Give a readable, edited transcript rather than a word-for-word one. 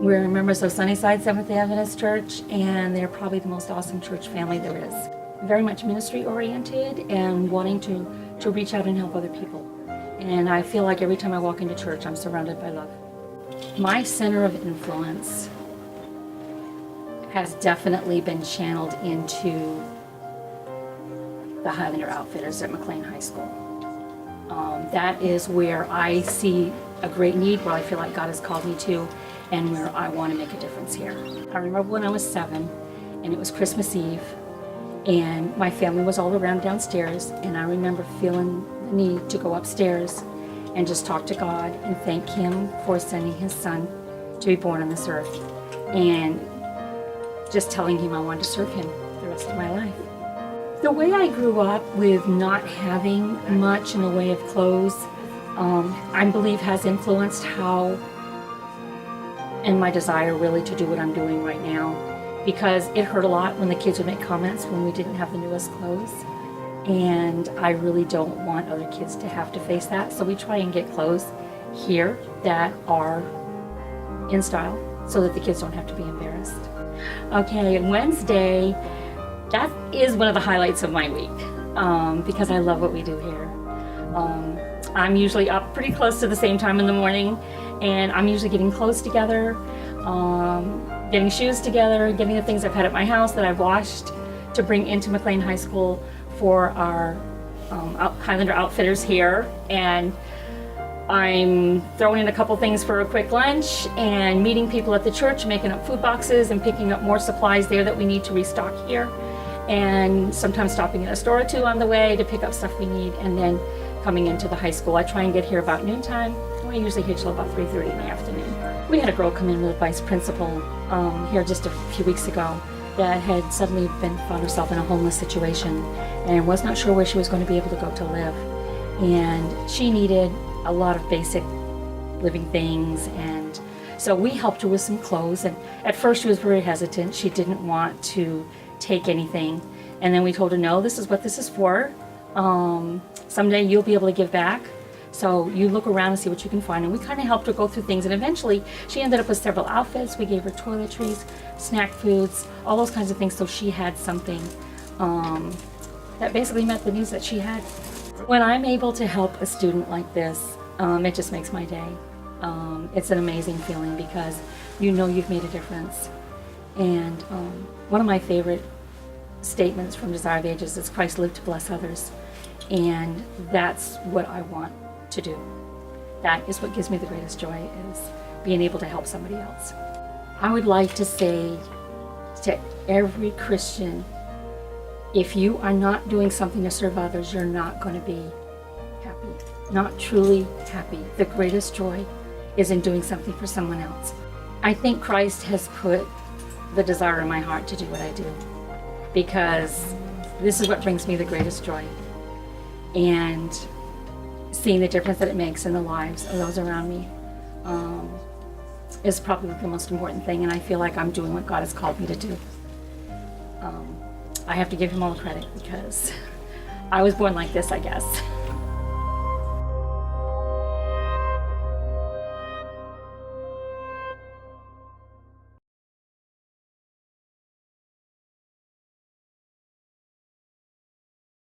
We're members of Sunnyside Seventh-day Adventist Church, and they're probably the most awesome church family there is. Very much ministry-oriented and wanting to reach out and help other people. And I feel like every time I walk into church, I'm surrounded by love. My center of influence has definitely been channeled into the Highlander Outfitters at McLean High School. That is where I see a great need, where I feel like God has called me to, and where I want to make a difference here. I remember when I was 7, and it was Christmas Eve, and my family was all around downstairs, and I remember feeling the need to go upstairs and just talk to God and thank Him for sending His Son to be born on this earth, and just telling Him I wanted to serve Him the rest of my life. The way I grew up with not having much in the way of clothes, I believe has influenced how and my desire really to do what I'm doing right now, because it hurt a lot when the kids would make comments when we didn't have the newest clothes, and I really don't want other kids to have to face that. So we try and get clothes here that are in style so that the kids don't have to be embarrassed. Okay, Wednesday, that is one of the highlights of my week, because I love what we do here. I'm usually up pretty close to the same time in the morning, and I'm usually getting clothes together, getting shoes together, getting the things I've had at my house that I've washed to bring into McLean High School for our Highlander Outfitters here. And I'm throwing in a couple things for a quick lunch and meeting people at the church, making up food boxes and picking up more supplies there that we need to restock here. And sometimes stopping at a store or two on the way to pick up stuff we need, and then coming into the high school. I try and get here about noontime. I usually here till about 3:30 in the afternoon. We had a girl come in with a vice principal here just a few weeks ago that had suddenly found herself in a homeless situation and was not sure where she was going to be able to go to live. And she needed a lot of basic living things, and so we helped her with some clothes. And at first she was very hesitant. She didn't want to take anything. And then we told her, no, this is what this is for. Someday you'll be able to give back. So you look around and see what you can find. And we kind of helped her go through things. And eventually she ended up with several outfits. We gave her toiletries, snack foods, all those kinds of things. So she had something that basically met the needs that she had. When I'm able to help a student like this, it just makes my day. It's an amazing feeling because you know you've made a difference. And one of my favorite statements from Desire of Ages is, Christ lived to bless others. And that's what I want to do. That is what gives me the greatest joy, is being able to help somebody else. I would like to say to every Christian, if you are not doing something to serve others, you're not going to be happy, not truly happy. The greatest joy is in doing something for someone else. I think Christ has put the desire in my heart to do what I do, because this is what brings me the greatest joy. And seeing the difference that it makes in the lives of those around me is probably the most important thing, and I feel like I'm doing what God has called me to do. I have to give Him all the credit because I was born like this, I guess.